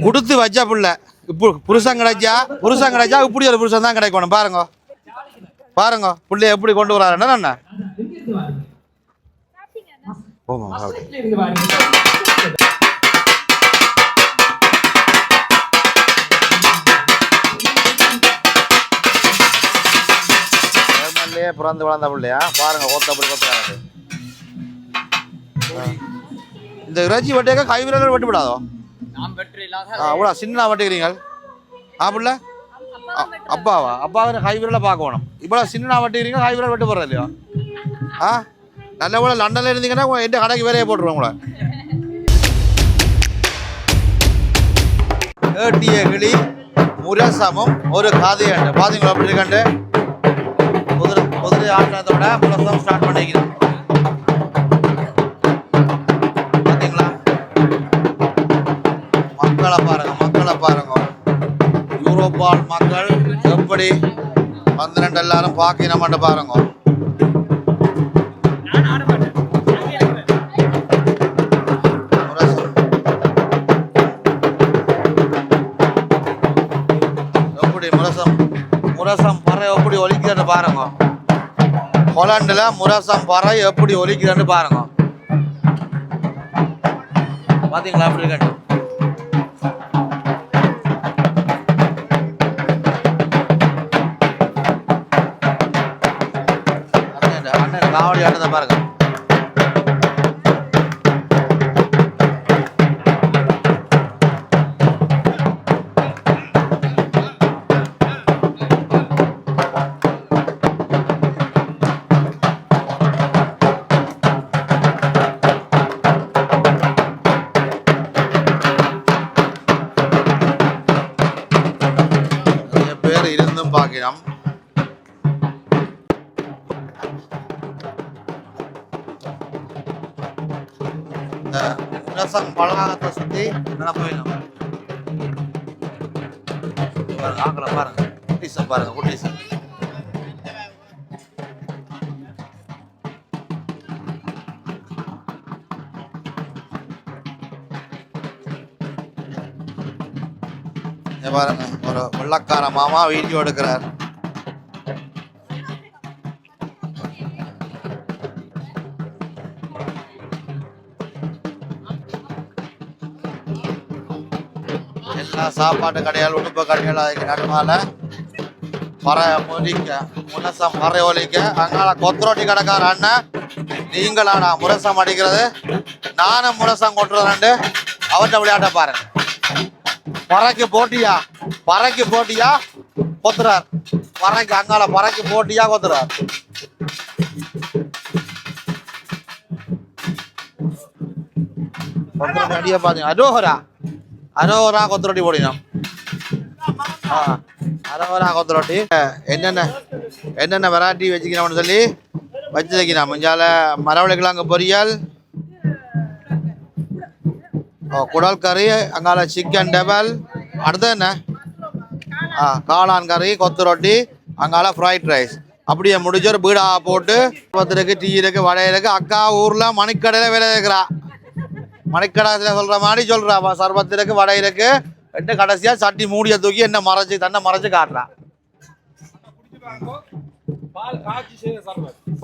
கொடுத்து வச்சா புள்ள இப்போ புருஷன் கிடைச்சா இப்படி ஒரு புருஷன் தான் கிடைக்கணும். பாருங்க பாருங்க புள்ளைய எப்படி கொண்டு வராருன்னா என்ன பிறந்து வளர்ந்த பிள்ளையா பாருங்க கொத்தப்படி கொத்தாரு. இந்த இறைச்சி வட்டியாக கை விரல் வெட்டு விடாதோ அவ்வளோ சின்ன வட்டிக்கிறீங்க அப்படில்ல அப்பாவா அப்பாவை கை விரலை பார்க்கணும். இவ்வளோ சின்ன வட்டிக்கிறீங்க கை விரல் வெட்டு போடுறது இல்லையா? நல்ல கூட லண்டன்ல இருந்தீங்கன்னா எந்த கடைக்கு வேலையை போட்டுருவோம் உங்களை. ஏட்டிய கிளி முரசமும் ஒரு கதையண்டு பார்த்தீங்களா? அப்படி இருக்கண்டு குதிரை ஆட்டத்தோட முரசம் ஸ்டார்ட் பண்ணிக்கிறோம். பார்த்தீங்களா? மக்களை பாருங்க யூரோப்பால் மக்கள் எப்படி 12 எல்லாரும் பார்க்கணும்னு பாருங்க. முரசம் பறை எப்படி ஒலிக்குதுன்னு பாருங்க. ஹாலண்டில் முரசம் பறை எப்படி ஒலிக்குதுன்னு பாருங்க. பாத்தீங்களா? அப்படி இருக்கட்டும். அண்ணன் காவடி ஆட்டத்தை பாருங்க. இருந்தும் பார்க்கிறோம். முரசம் பலகாரத்தை சுற்றி போயிடும். ஆக்களை பாருங்க குட்டீசம் பாருங்க குட்டீசம். பாருங்க ஒரு வெள்ளக்கார மாமா வீடியோ எடுக்கிறார். எல்லா சாப்பாட்டு கடையால் உடுப்பு கடைகள் அதுக்கு நடுமால பறை ஒலிக்க முரசம் பறை ஒலிக்க அங்கால கொத்தரோட்டி கடைக்கார அண்ணன் நீங்களாடா முரசம் அடிக்கிறது நானும் முரசம் கொட்டுறதுண்டு அவர்கிட்ட விளையாட்ட பாருங்க. பறைக்கு போட்டியா கொத்துறார். பறைக்கு அங்கால பறைக்கு போட்டியா கொத்துறார். அடியா பாத்தீங்க அரோஹரா கொத்துரோட்டி போடினோம். அரோஹரா கொத்துரோட்டி என்னென்ன வெரைட்டி வச்சுக்கணும்னு சொல்லி வச்சு வைக்கணும். மஞ்சால மரவள்ளிக்கிழங்கு பொரியல், குடல் கறி, அங்கால சிக்கன் டபுள், அடுத்து என்ன காளான் கறி, கொத்து ரொட்டி, அங்கால ஃப்ரைட் ரைஸ். அப்படியே முடிஞ்ச ஒரு பீடா போட்டு பத்திருக்கு டீ இருக்கு வடை இருக்கு. அக்கா ஊர்ல மணிக்கடையில வேலை இருக்கிறா. மணிக்கடையில சொல்ற மாதிரி சொல்றா சர்பத்து இருக்கு வடை இருக்கு. ரெண்டு கடைசியா சட்டி மூடிய தூக்கி என்ன தன்னை மறைச்சு காட்டுறா.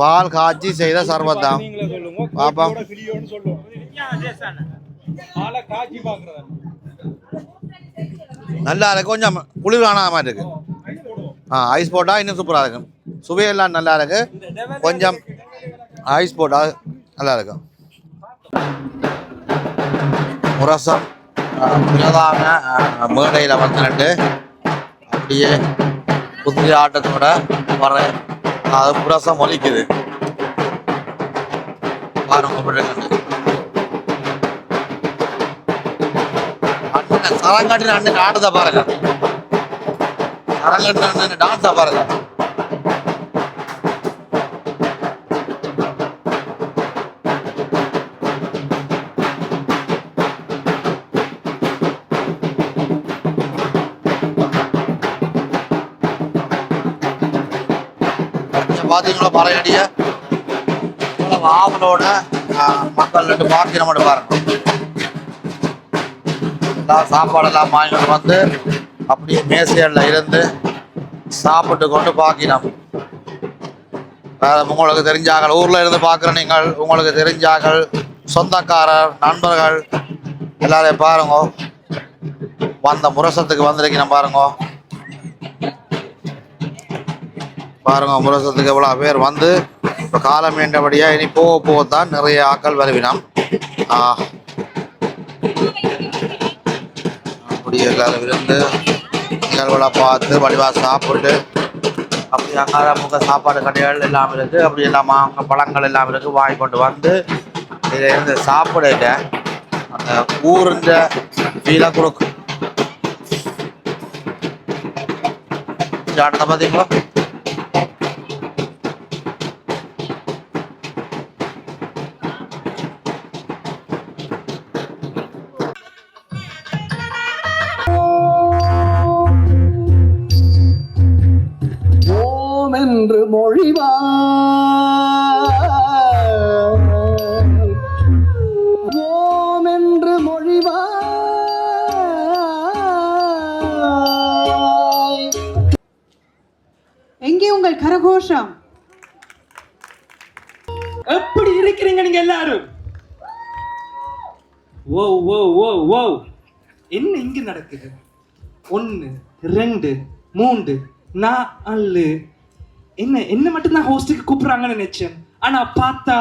பால் காய்ச்சி செய்த சர்பத் தான் பாப்பா. நல்லா இருக்கு. கொஞ்சம் குளிரான மாதிரி இருக்கு. ஐஸ் போட்டா இன்னும் சூப்பரா இருக்கும். சுவையெல்லாம் நல்லா இருக்கு. கொஞ்சம் ஐஸ் போட்டா நல்லா இருக்கும். முரசம் பிரதான மேடையில் வந்துட்டு அப்படியே குதிரை ஆட்டத்தோட வர அது முரசம் ஒலிக்குது பாருங்க. சரங்காட்டின அண்ணன் ஆட்டத்தை பாருங்க. சரங்காட்டின அண்ணன் டான்ஸா பாருங்க. பாத்தீங்களா பறையடிய ஆவலோட மக்கள் ரெண்டு பார்த்து நம்ம பாருங்க. எல்லாம் சாப்பாடெல்லாம் வாங்கிட்டு வந்து அப்படியே மேசைகளில் இருந்து சாப்பிட்டு கொண்டு பார்க்கினோம். உங்களுக்கு தெரிஞ்சார்கள், ஊரில் இருந்து பார்க்குற நீங்கள், உங்களுக்கு தெரிஞ்சார்கள், சொந்தக்காரர், நண்பர்கள் எல்லாரையும் பாருங்க. வந்த முரசத்துக்கு வந்திருக்கணும் பாருங்க. பாருங்க முரசத்துக்கு எவ்வளோ பேர் வந்து இப்போ காலம் வேண்டபடியாக இனி போக போகத்தான் நிறைய ஆக்கள் வருவினோம். அப்படியே எல்லாரும் இருந்து நிகழ்வுகளை பார்த்து வடிவாக சாப்பிட்டு அப்படி அங்காத முக சாப்பாடு கடைகள் எல்லாம் இருக்குது. அப்படி எல்லாம் அங்கே பழங்கள் எல்லாம் இருக்குது. வாங்கி கொண்டு வந்து இதில் இருந்து சாப்பிடுங்க. அந்த ஊருந்த ஃபீலை கொடுக்கும். ஜாடத்தை பார்த்தீங்களா? என்று மொழிவாய் ஓம் என்று மொழிவாய். எங்கே உங்கள் கரகோஷம்? எப்படி இருக்கிறீங்க நீங்க எல்லாரும்? ஓ ஓ ஓ ஓ என்ன இங்க நடக்குது? 1 2 3 4 என்ன மட்டும் தான் ஹோஸ்டுக்கு கூப்பிடுறாங்கன்னு நினைச்சேன். ஆனா பார்த்தா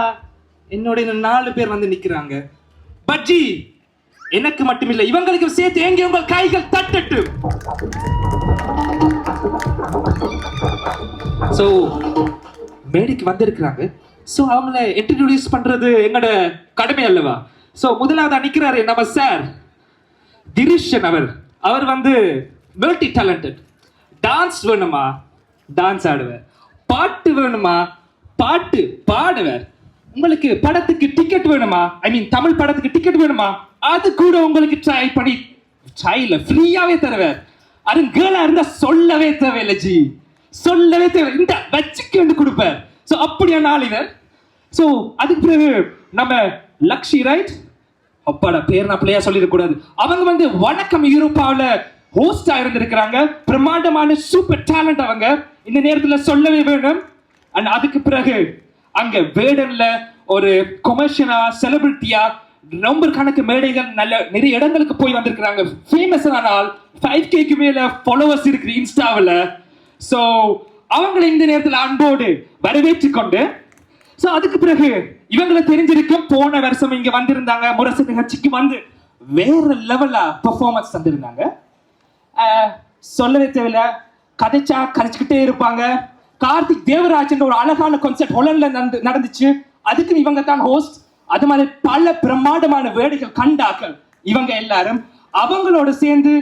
என்னோட 4 பேர் வந்து நிக்கிறாங்க. பஜ்ஜி எனக்கு மட்டுமில்லை, இவங்களுக்கு சேர்த்து எங்கே உங்கள் கைகள் தட்டட்டு. சோ மேடைக்கு வந்திருக்கிறாங்க. சோ அவங்கள இன்ட்ரோடியூஸ் பண்றது எங்களோட கடமை அல்லவா? சோ முதலாவது நிக்கிறாரு நம்ம சார் திரிஷன். அவர் வந்து மல்டி டேலண்டட். டான்ஸ் வேணுமா டான்ஸ் ஆடுவார், பாட்டு வேணுமா பாட்டு பாடுவார். உங்களுக்கு படத்துக்கு டிக்கெட் வேணுமா, ஐ மீன் தமிழ் படத்துக்கு டிக்கெட் வேணுமா, அது கூட உங்களுக்கு ட்ரை பண்ணி ட்ரைல ஃப்ரீயாவே தருவார். அது கேர்ளா இருந்தா சொல்லவே தேவையில்லை ஜி, சொல்லவே தேவை. இந்த வச்சுக்கு கொடுப்பார். ஸோ அப்படியான ஆள் இவர். ஸோ அதுக்கு பிறகு நம்ம லக்ஷி ரைட், அப்பாடா பேர் நான் பிள்ளையா சொல்லிடக்கூடாது. அவங்க வந்து வணக்கம் யூரோப்பாவில் ஹோஸ்டா இருந்திருக்கிறாங்க. பிரம்மாண்டமான சூப்பர் டேலண்ட் அவங்க. இந்த நேரத்தில் சொல்லவே வேணும். அண்ட் அதுக்கு பிறகு அங்க வேடன்ல ஒரு கொமர்ஷியலா செலிபிரிட்டியா ரொம்ப கணக்கு மேடைகள் நிறைய இடங்களுக்கு போய் வந்திருக்கிறாங்க. ஃபேமஸ் ஆனால் 5K மேல ஃபாலோவர்ஸ் இருக்கு இன்ஸ்டாவில். ஸோ அவங்களை இந்த நேரத்தில் அன்போடு வரவேற்று கொண்டு, ஸோ அதுக்கு பிறகு இவங்களை தெரிஞ்சிருக்கும் போன வருஷம் இங்க வந்திருந்தாங்க. முரசு நிகழ்ச்சிக்கு வந்து வேற லெவலா பெர்ஃபார்மன்ஸ் தந்திருந்தாங்க. சொல்லவே தேவையில்ல, கதைச்சா கதைச்சுக்கிட்டே இருப்பாங்க. கார்த்திக் தேவராஜன் ஒரு அழகான கான்செப்ட் ஹொலன்ல நடந்துச்சு. அதுக்கு இவங்க தான் ஹோஸ்ட். அது மாதிரி பல பிரம்மாண்டமான வேடிகள் கண்டாக்கள் இவங்க எல்லாரும். அவங்களோட சேர்ந்து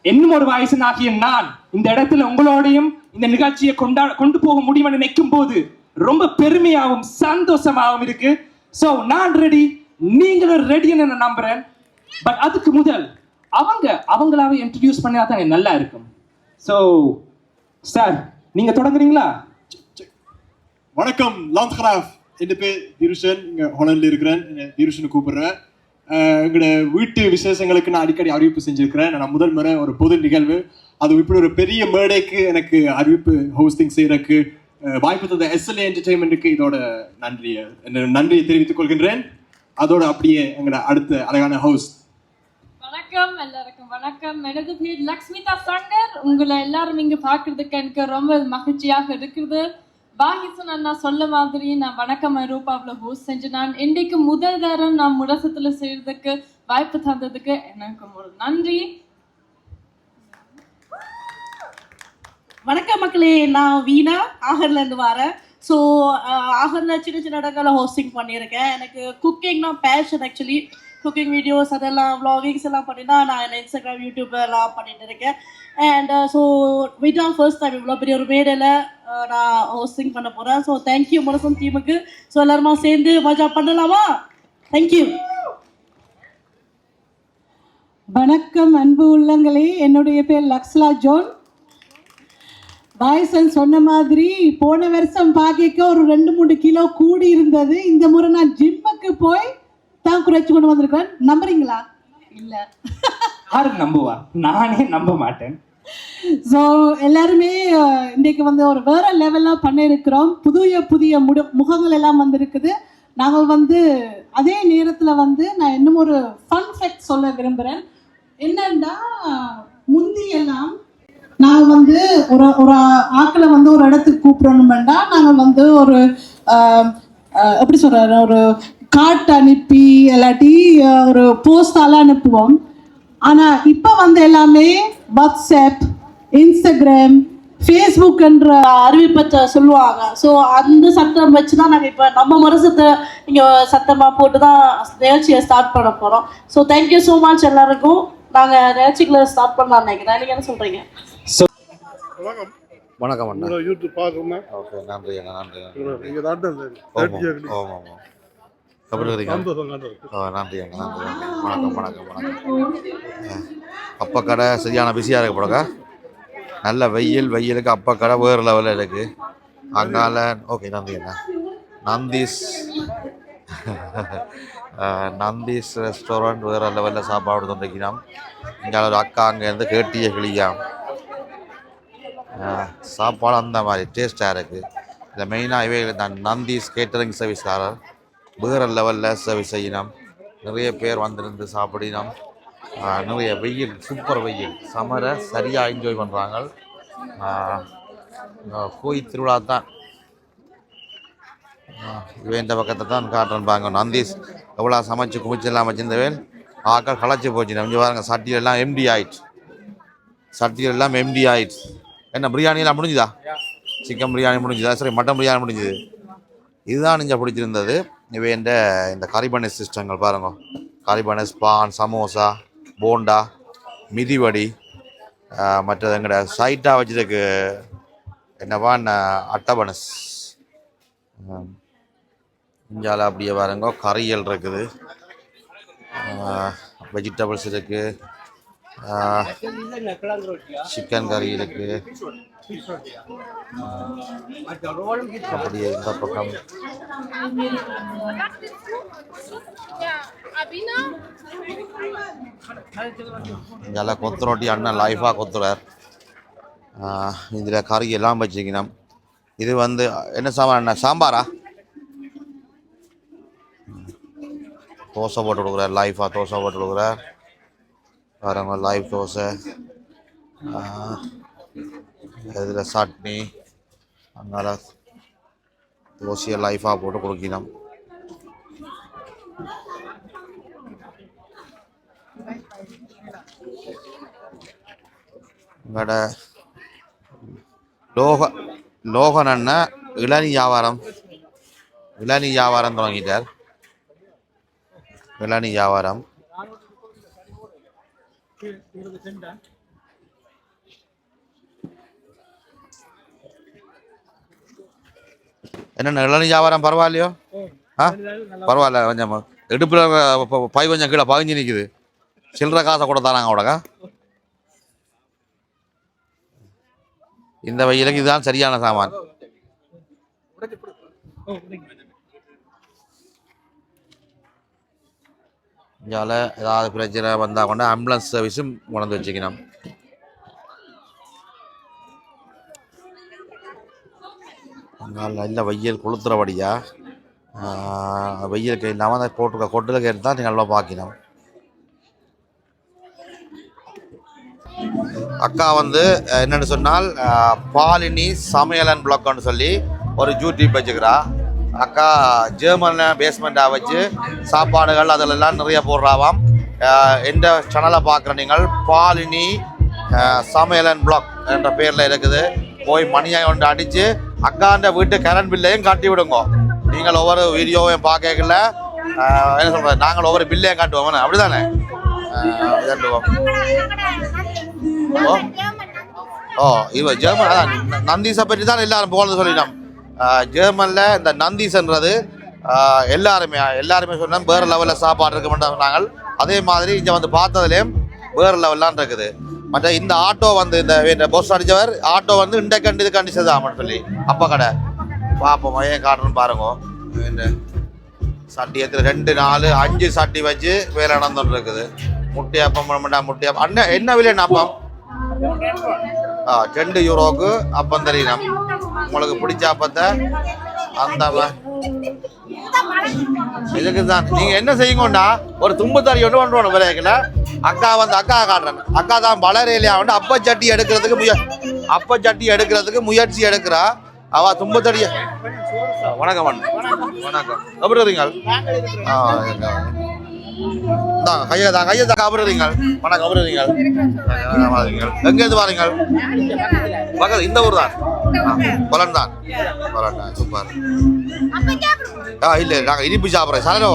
இன்னும் ஒரு வயசனாகிய நான் இந்த இடத்துல உங்களோடையும் இந்த நிகழ்ச்சியை கொண்டு போக முடியும்னு நினைக்கும் போது ரொம்ப பெருமையாகவும் சந்தோஷமாகவும் இருக்கு. ஸோ நான் ரெடி, நீங்களும் ரெடின்னு நான் நம்புறேன். பட் அதுக்கு முதல் அவங்களாவே இன்ட்ரடியூஸ் பண்ணா தான் நல்லா இருக்கும். ஸோ சார் நீங்க தொடங்குறீங்களா? வணக்கம் லான்ஸ்கிராஃப், என் பேர் திருஷன். இங்கே ஹொலண்டில் இருக்கிறேன். திருஷனை கூப்பிடுறேன். எங்களோட வீட்டு விசேஷங்களுக்கு நான் அடிக்கடி அறிவிப்பு செஞ்சுருக்கிறேன். நான் முதல் முறை ஒரு பொது நிகழ்வு, அது இப்படி ஒரு பெரிய மேடைக்கு எனக்கு அறிவிப்பு ஹோஸ்டிங் செய்யறதுக்கு வாய்ப்பு தந்த SLA என்டர்டெயின்மெண்ட்டுக்கு இதோட நன்றியை தெரிவித்துக் கொள்கின்றேன். அதோட அப்படியே எங்களோட அடுத்த அழகான ஹோஸ்ட். வணக்கம் எல்லாருக்கும் வணக்கம். எனது பேர் லக்ஷ்மிதா சங்கர். உங்களை எல்லாரும் இங்க பாக்குறதுக்கு எனக்கு ரொம்ப மகிழ்ச்சியாக இருக்குது. பாகிசன் அண்ணா சொல்ல மாதிரி நான் வணக்கம் ஐரோப்பாவில் ஹோஸ்ட் செஞ்சு நான் இன்றைக்கு முதல் தரம் நான் முரசத்துல செய்யறதுக்கு வாய்ப்பு தந்ததுக்கு எனக்கு ஒரு நன்றி. வணக்கம் மக்களே, நான் வீணா ஆகர்ல இருந்து வரேன். ஸோ ஆகர்ல சின்ன சின்ன இடங்களில் ஹோஸ்டிங் பண்ணியிருக்கேன். எனக்கு குக்கிங்னா பேஷன். ஆக்சுவலி குக்கிங் வீடியோஸ் அதெல்லாம் vloggings எல்லாம் பண்ணினா நான் இன்ஸ்டாகிராம் யூடியூப் எல்லாம் பண்ணிட்டு இருக்கேன். அண்ட் ஸோ இதுதான் ஃபர்ஸ்ட் டைம் இவ்வளோ பெரிய ஒரு மேடையில் நான் ஹோஸ்டிங் பண்ண போகிறேன். ஸோ தேங்க்யூ முரசம் டீமுக்கு. ஸோ எல்லாருமா சேர்ந்து மஜா பண்ணலாமா? தேங்க்யூ. வணக்கம் அன்பு உள்ளங்களே, என்னுடைய பேர் லக்ஸ்லா ஜோன். பாய்சன் சொன்ன மாதிரி போன வருஷம் பாக்கிக்க ஒரு 2-3 கிலோ கூடி இருந்தது. இந்த முறை நான் ஜிம்முக்கு போய் தான் குறைச்சி கொண்டு வந்திருக்கிறேன். நம்புறீங்களா? இல்லை. யாரு நம்புவா? நானே நம்ப மாட்டேன். ஸோ எல்லாருமே இன்றைக்கு வந்து ஒரு வேற லெவலாக பண்ணியிருக்கிறோம். புதிய புதிய முகங்கள் எல்லாம் வந்திருக்குது. நாங்கள் வந்து அதே நேரத்தில் வந்து நான் இன்னும் ஒரு ஃபன் ஃபேக்ட் சொல்ல விரும்புகிறேன். என்னன்னா முந்தியெல்லாம் நாங்கள் வந்து ஒரு ஆக்களை வந்து ஒரு இடத்துக்கு கூப்பிடணுமெண்டா நாங்கள் வந்து ஒரு எப்படி சொல்கிறாரு, ஒரு கார்ட் அனுப்பி இல்லாட்டி ஒரு போஸ்டால அனுப்புவோம். ஆனால் இப்போ வந்து எல்லாமே வாட்ஸ்அப், இன்ஸ்டாகிராம், ஃபேஸ்புக் என்ற அறிவிப்பை சொல்லுவாங்க. ஸோ அந்த சத்தம் வச்சு தான் நாங்கள் இப்போ நம்ம மரசத்தை இங்கே சத்தமாக போட்டு தான் நிகழ்ச்சியை ஸ்டார்ட் பண்ண போகிறோம். ஸோ தேங்க்யூ ஸோ மச் எல்லாருக்கும். நாங்கள் நிகழ்ச்சிகளை ஸ்டார்ட் பண்ணலாம்னு நினைக்கிறேன். நீங்கள் என்ன சொல்கிறீங்க? வணக்கம் அண்ணா. யூடியூப் பார்க்குறோம்னா ஓகே, நன்றி அண்ணா, நன்றி. நீங்கள் தான் ஆமாம். எப்படி இருக்கீங்க? நன்றி அண்ணா, நன்றி. வணக்கம் வணக்கம் வணக்கம். அப்பா கடை சரியான பிஸியாக இருக்கு போலக்கா. நல்ல வெயிலுக்கு அப்பா கடை வேறு லெவலில் இருக்குது அங்கால. ஓகே, நன்றி அண்ணா. நந்தீஸ் ரெஸ்டாரண்ட் வேறு லெவலில் சாப்பாடு தந்துருக்கிறோம். இங்கே ஒரு அக்கா அங்கேருந்து கேட்டிய கிளியாம் சாப்பாடு அந்த மாதிரி டேஸ்ட்டாக இருக்குது. இதில் மெயினாக இவை நந்தீஸ் கேட்டரிங் சர்வீஸ்காரர் வேறு லெவலில் சர்வீஸ் செய்யணும். நிறைய பேர் வந்திருந்து சாப்பிடினோம். நிறைய வெயில், சூப்பர் வெயில், சமரை சரியாக என்ஜாய் பண்ணுறாங்க. கோயில் திருவிழா தான் இவன் இந்த பக்கத்தை தான் காட்டுறாங்க. நந்தீஸ் எவ்வளோ சமைச்சு குமிச்செல்லாம் வச்சிருந்தவேன் ஆக்கள் களைச்சி போச்சு. கொஞ்சம் பாருங்க, சட்டியெல்லாம் எம்டி ஆயிடுச்சு. என்ன பிரியாணியெல்லாம் முடிஞ்சுதா? சிக்கன் பிரியாணி முடிஞ்சுதா? சரி, மட்டன் பிரியாணி முடிஞ்சுது. இதுதான் நீங்கள் பிடிச்சிருந்தது. இவை இந்த கரிபனஸ் சிஸ்டங்கள் பாருங்க. கரிபனஸ், பான், சமோசா, போண்டா, மிதிவடி, மற்றது எங்கட சைட்டாக வச்சுருக்கு என்னவா அட்டபனஸ். இஞ்சால அப்படியே பாருங்க, கறிகள் இருக்குது, வெஜிடபிள்ஸ் இருக்குது, சிக்கன் கறி இருக்குது. அப்படியே இந்த பக்கம் இங்கே கொத்து ரொட்டி அண்ணன் லைஃபாக கொத்துறார். இதில் கறி எல்லாம் வச்சுக்கணும். இது வந்து என்ன சாம்பார் அண்ணா? சாம்பாரா? தோசை போட்டு கொடுக்குறார், லைஃபாக தோசை போட்டு கொடுக்குறார். பாருங்க, லைஃப் தோசை. இதில் சட்னி, அதனால் தோசையை லைஃபாக போட்டு கொடுக்கணும். இங்கட லோகன் அண்ணன் இளநீ வியாபாரம் தொடங்கிட்டார். இளநீ வியாபாரம். என்னென்ன இளநீ வியாபாரம் பரவாயில்லையோ? பரவாயில்ல. கொஞ்சம் இடுப்பில் பை கொஞ்சம் கீழே பகிஞ்சு நிற்குது. சில்லற காசை கூட தராங்க அவடக்கா. இந்த வெயிலுக்கு இதுதான் சரியான சாமான். இதால் ஏதாவது பிரச்சனை வந்தால் கொண்டு ஆம்புலன்ஸ் சர்வீஸும் கொண்டு வச்சுக்கணும். நல்ல வெயில் கொளுத்துறபடியா வெயிலுக்கு இல்லாமல் அதை போட்டுருக்க கொட்டுலுக்கு எடுத்தால் நீங்கள் நல்லா பார்க்கணும். அக்கா வந்து என்னென்னு சொன்னால் பாலினி சமையலன் பிளாக்னு சொல்லி ஒரு யூடியூப் வச்சுக்கிறா. அக்கா ஜெர்மனில் பேஸ்மெண்ட்டாக வச்சு சாப்பாடுகள் அதிலெல்லாம் நிறைய போடுறாவாம். எந்த சேனலை பார்க்குற நீங்கள் பாலினி சமையலன் பிளாக் என்ற பேரில் இருக்குது. போய் மணியை கொண்டு அடித்து அக்காண்ட வீட்டு கரண்ட் பில்லையும் காட்டி விடுங்க. நீங்கள் ஒவ்வொரு வீடியோவையும் பார்க்கல என்ன சொல்கிறது, நாங்கள் ஒவ்வொரு பில்லையும் காட்டுவோம். அப்படி தானே? இவ ஜெர்மன் அதான் நந்தீஸை பற்றி தான் எல்லாரும் போகிறது சொல்லிட்டோம். ஜெர்மனில் இந்த நந்தீஸ்ன்றது எல்லாருமே சொன்னால் வேறு லெவலில் சாப்பாடு இருக்க மாட்டோம் நாங்கள். அதே மாதிரி இங்கே வந்து பார்த்ததுலேயும் வேறு லெவல்லாம் இருக்குது. மற்ற இந்த ஆட்டோ வந்து இந்த பஸ் அடித்தவர் ஆட்டோ வந்து இண்டக்கண்டு இது கண்டிச்சது ஆமான்னு சொல்லி அப்பா கடை பார்ப்போம். ஏன் காட்டுறன்னு பாருங்க. இந்த சட்டி எத்தனை 2 4 5 சட்டி வச்சு வேலை நடந்துட்டு இருக்குது. முட்டையப்பம் பண்ண முட்டையப்பம் அண்ணன் என்ன விலைண்ணா அப்பம்? 2 யூரோக்கு அப்பம் தெரியணும். உங்களுக்கு பிடிச்ச அப்பத்தை அந்த இதுக்கு தான் நீங்க என்ன செய்யுங்கண்ணா, ஒரு தும்பு தறி ஒன்று பண்ணுறோம் விலைக்குல. அக்கா காட்டுறேன். அக்கா தான் வளரையிலையா வந்து அப்பச்சட்டி எடுக்கிறதுக்கு முயற்சி எடுக்கிறா. அவ தும்பு தடிய வணக்கம் வணக்கம் எப்படி இருக்கீங்க? கையை தான் கபடுறீங்க. வணக்கம் எப்படி இருக்கீங்க? எங்கேருந்து வாரீங்க? பக்கத்து இந்த ஊர் தான். கொலன் தான். சூப்பர். இல்ல நாங்க இனிப்பு சாப்பிட்றோம். சரோ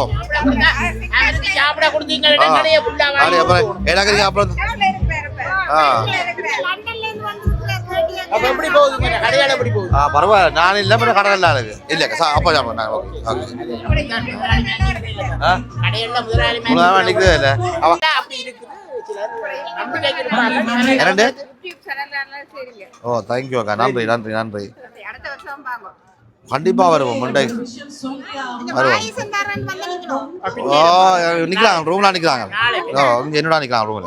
எனக்கு அப்புறம் பரவாயில்ல. நான் இல்ல கடை எல்லாம் இருக்கு இல்ல அப்பா சாப்பிடுறேன். நிற்கிறது இல்லை இரண்டு. ஓ தேங்க்யூ அக்கா. நன்றி நன்றி நன்றி. கண்டிப்பா வருவோம். மண்டே வருவோம். ஓ நிற்கலாங்க. ரூம்ல நிற்கிறாங்க. இங்கே என்னடா நிற்கலாம் ரூம்ல.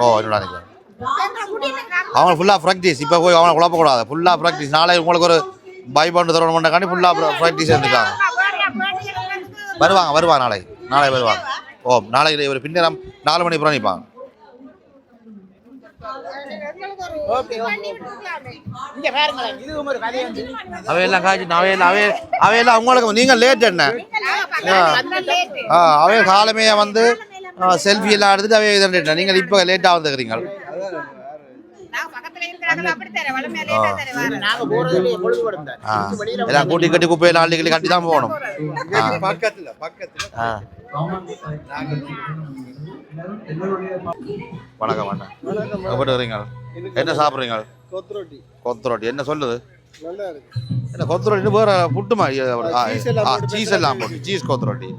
ஓ என்னடா நிற்கலாம். அவங்க ஃபுல்லாக ப்ராக்டிஸ். இப்போ போய் அவனை குழப்பக்கூடாது. ஃபுல்லாக ப்ராக்டிஸ். நாளை உங்களுக்கு ஒரு பைபவுண்டு தரணும் பண்ணக்காண்டி ஃபுல்லாக ப்ராக்டிஸ் இருந்துக்காங்க. வருவாங்க நாளை வருவாங்க. ஓ நாளைக்கு ஒரு பின்னரம் 4 மணி அப்புறம் நிற்பாங்க. அவையெல்லாம் காய்ச்சி அவையெல்லாம் உங்களுக்கு நீங்கள் லேட் என்ன? அவைய காலமே வந்து செல்ஃபி எல்லாம் எடுத்துட்டு அவைய இதன் நீங்கள் இப்போ லேட்டாக வந்துக்கிறீங்க. எல்லாம் கூட்டி கட்டி குப்பையை 4 கிளி கட்டி தான் போகணும். வணக்கம் அண்ணா. எப்படி வரீங்க? என்ன சாப்பிட்றீங்க? கொத்து ரொட்டி. என்ன சொல்லுது? என்ன கொத்து ரொட்டி வேற புட்டு மாதிரி சீஸ் எல்லாம் போட்டு சீஸ் கொத்து ரொட்டி.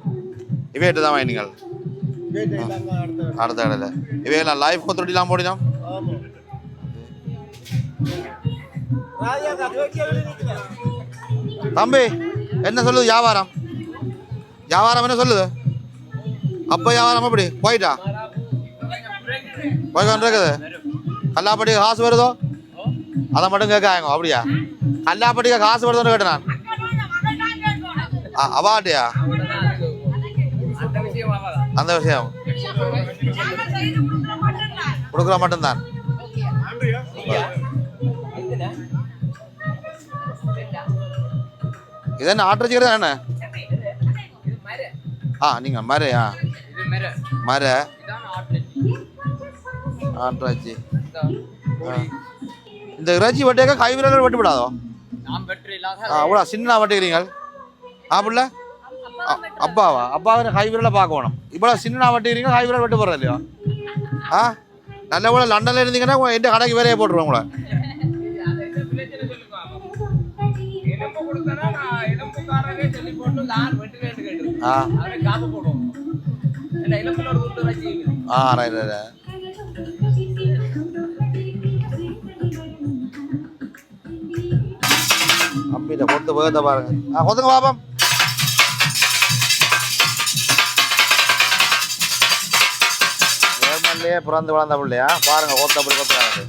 இவையிட்டு தான் வாங்கினீங்க அடுத்த கடையில். இவையெல்லாம் லைவ் கொத்து ரொட்டிலாம் போடினோம். தம்பி என்ன சொல்லுது வியாபாரம்? என்ன சொல்லுது? அப்ப வியாபாரம் எப்படி போயிட்டா போய்கொண்டிருக்குது? கல்லாப்பட்டிக்கு காசு வருதோ அதை மட்டும் கேட்காங்க. அப்படியா? கல்லாப்பட்டிக்கு காசு வருதோன்னு கேட்டேன் நான். அவாட்டியா அந்த விஷயம் கொடுக்குற மட்டும்தான். இது என்ன ஆட்டரிச்சிக்கிறது என்ன? நீங்க மரையா மர ஆட்டராச்சி. இந்த இறைச்சி வட்டியாக்க கை விரல் வெட்டு விடாதோ? அவ்வளோ சின்ன வட்டிக்கிறீங்க. அப்படில அப்பாவை கை விரலை பார்க்கணும். இவ்வளோ சின்ன வட்டிக்கிறீங்க, கை விரல் வெட்டு போடுறது இல்லையோ? நல்ல கூட லண்டன்ல இருந்தீங்கன்னா எந்த கடைக்கு வேலையை போட்டுருவோம் கூட. அம்பிட்ட கொத்து வேகத்தை பாருங்க. கொத்துங்க பாப்பம். ஏமல்லையே பிறந்து வளர்ந்த பிள்ளையா பாருங்க. கொத்த அப்படி கொத்துறாங்க.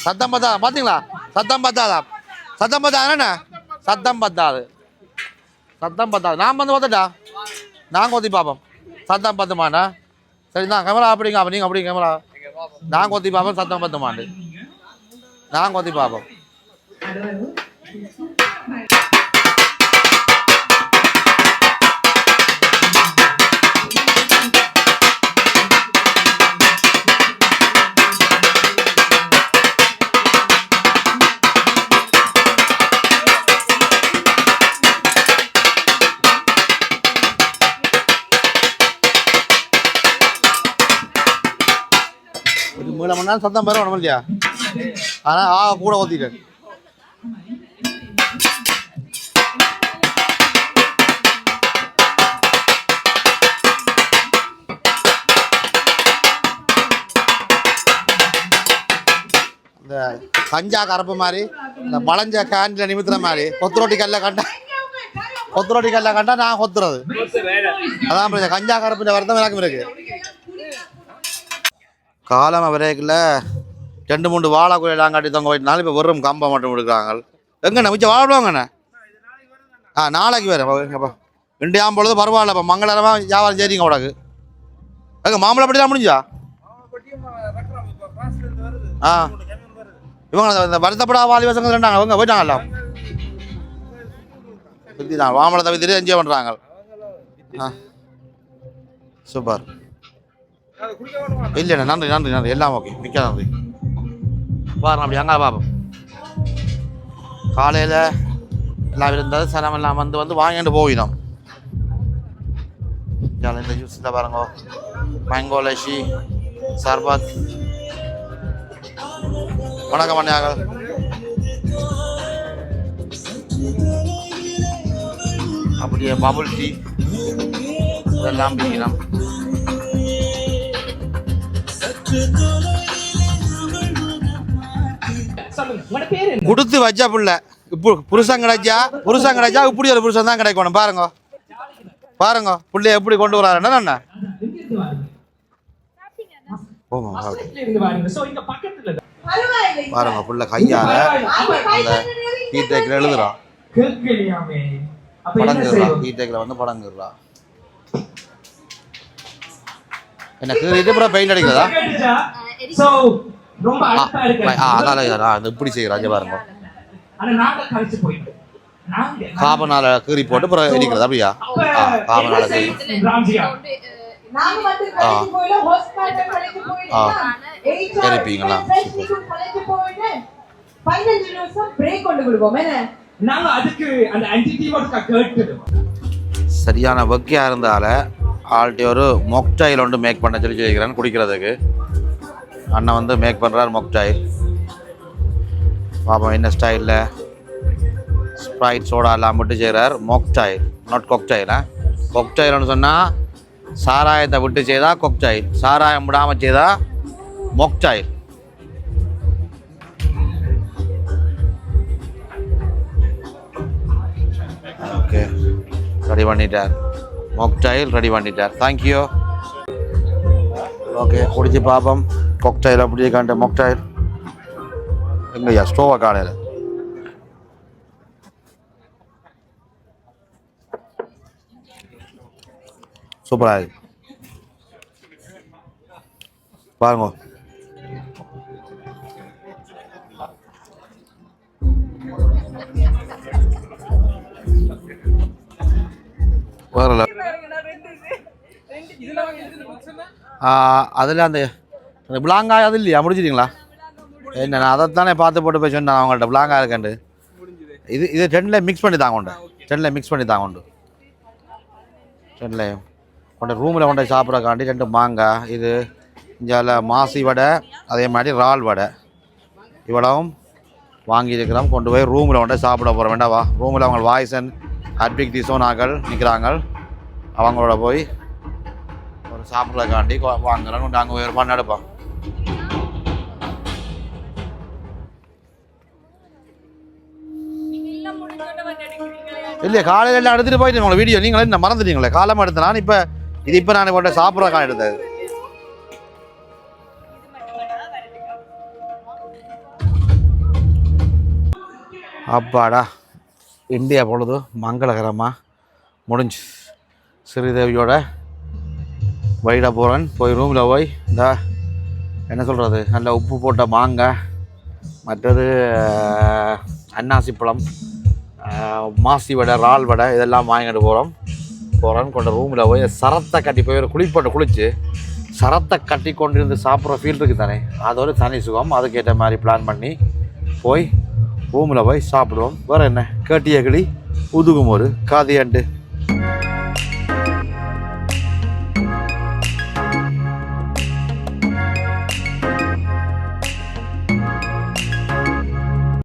சத்தம் பத்தாதா? பாத்தீங்களா? சத்தம் பத்தாதா? சத்தம் பத்தாது என்ன? சத்தம் பத்தாது. நான் வந்து பார்த்துட்டா நாங்கள் கொத்தி பார்ப்போம். சத்தம் பத்துமாண்ணா? சரி தான் கேமரா அப்படிங்க. அப்போ நீங்கள் அப்படிங்க கேமரா நான் கொத்தி பார்ப்போம். சத்தம் பத்துமாண்டு நான் கொத்தி பார்ப்போம். மூணு மணி நேரம் சத்தம் பெற வேணும் இல்லையா? ஆனால் கூட ஊற்றிட்டேன். கஞ்சா கரப்பு மாதிரி இந்த பழஞ்ச கேண்டில் நிமித்துற மாதிரி கொத்து ரொட்டி கல்ல கண்டா நான் கொத்துறது. அதான் பிரச்சனை. கஞ்சா கரப்புன்ற வருத்தம் எனக்கு இருக்கு. காலம் வரைக்குள்ள 2-3 வாழை குழையெல்லாம் காட்டி தொங்க போயிட்டனாலும் இப்போ வெறும் கம்பை மட்டும் கொடுக்குறாங்க. எங்கண்ணா மிச்சம் வாழப்படுவாங்கண்ணே? நாளைக்கு வேறு அப்போ 2 ஆம்பொழுது பரவாயில்ல. இப்போ மங்களகரமாக வியாபாரம் செய்றீங்க உடக்கு. எங்க மாம்பழப்பட்டி தான் முடிஞ்சா? இவங்க இந்த வருத்தப்படா வாலி வசங்க 2 அவங்க போயிட்டாங்கல்ல. மாம்பழத்தை வித்துட்டு என்ஜாய் பண்ணுறாங்க. சூப்பர். இல்லைண்ணா நன்றி நன்றி நன்றி எல்லாம் ஓகே மிக்க நன்றி. பாருங்க அப்படி அங்கே பார்ப்போம். காலையில் எல்லாம் இருந்தது சனமெல்லாம் வந்து வாங்கிட்டு போயிடும். இந்த ஜூஸில் பாருங்க மேங்கோ லஸ்ஸி சர்பத். வணக்கம் அண்ணியாக்கள். அப்படியே பபுள் டீ இதெல்லாம் பிடிக்கணும். கொடுத்து வச்சா புள்ள இப்போ புருஷன் கிடைச்சா இப்படி ஒரு புருஷன் தான் கிடைக்கணும். பாருங்க புள்ளைய எப்படி கொண்டு வராரு. என்ன பாருங்க புள்ள கையால அந்த டீடேக்கில் எழுதுறான். படங்குறான் டீடேக்கில் வந்து படங்குறான். என்ன கீறிட்டு அப்புறம் பெயிண்ட் அடிக்கிறதா? அதான் இப்படி செய்யறாங்க பாருங்க. காபனால கீறி போட்டு அப்புறம் அடிக்கிறது அப்படியா? காபனால சரிப்பீங்களா? சரியான வக்கியா இருந்தால ஆல்ட்டி ஒரு மொக்டைல் ஒன்று மேக் பண்ண சொல்லி சொல்லிக்கிறேன் குடிக்கிறதுக்கு. அண்ணன் வந்து மேக் பண்ணுறார் மொக்டைல். பாப்பா என்ன ஸ்டைலில் ஸ்ப்ரைட் சோடா எல்லாம் மட்டும் செய்கிறார். மொக்டைல் நாட் கொக்டைல். கொக்டைல்னு சொன்னால் சாராயத்தை விட்டு செய்தா கொக்டைல், சாராயம் விடாமல் செய்தா மொக்டைல். ஓகே ரெடி பண்ணிட்டார். மொக்டைல் ரெடி பண்ணிட்டார். தேங்க்யூ. ஓகே குடிச்சு பார்ப்போம். கொக்டைல் அப்படியே காண்ட மொக்டைல் எங்கய்யா ஸ்டோவை காலையில். சூப்பராக இருக்கு பாருங்க. வேற அதில் அந்த பிளாங்காய் அது இல்லையா? முடிச்சிட்டிங்களா? என்ன நான் அதைத்தானே பார்த்து போட்டு போய் சொன்னேன் அவங்கள்ட்ட பிளாங்காய் இருக்கண்டு. இது 10ல் மிக்ஸ் பண்ணி தாங்க உண்டு. 10ல் மிக்ஸ் பண்ணி தாங்க உண்டு. 10லையும் கொண்டு ரூமில் கொண்டு சாப்பிட்றக்காண்டி 2 மாங்காய். இது இங்கே மாசி வடை அதே மாதிரி இறால் வடை இவ்வளவும் வாங்கியிருக்கிறோம். கொண்டு போய் ரூமில் கொண்டு சாப்பிட போகிறோம். வேண்டாவா? ரூமில் அவங்க வாய்ஸன் ஹர்பிக் திசோனாக்கள் நிற்கிறாங்க. அவங்களோட போய் ஒரு சாப்பிட்றதுக்காண்டி வாங்குறோம். நாங்கள் ஒரு பண்ண எடுப்போம். இல்லையா காலையில் எல்லாம் எடுத்துகிட்டு போயிட்டு உங்களை வீடியோ நீங்களே என்ன மறந்துட்டீங்களே? காலமாக எடுத்தேன் நான். இப்போ நான் கொண்ட சாப்பிட்றதுக்காக எடுத்தது. அப்பாடா இந்தியா பொழுது மங்களகரமாக முடிஞ்சு. ஸ்ரீதேவியோட வைட போகிறேன். போய் ரூமில் போய் இந்த என்ன சொல்கிறது நல்ல உப்பு போட்ட மாங்காய், மற்றது அன்னாசிப்பழம், மாசி வடை, இறால் வடை இதெல்லாம் வாங்கிட்டு போகிறேன். கொண்ட ரூமில் போய் சரத்தை கட்டி போய் ஒரு குளிப்பட்டு குளித்து சரத்தை கட்டி கொண்டு இருந்து சாப்பிட்ற ஃபீல் இருக்குது தானே, அது ஒரு தனி சுகம். அதுக்கேற்ற மாதிரி பிளான் பண்ணி போய் ரூமில் போய் சாப்பிடுவோம். வேறு என்ன கேட்டிய கிளி உதுகும் ஒரு காதியாண்டு.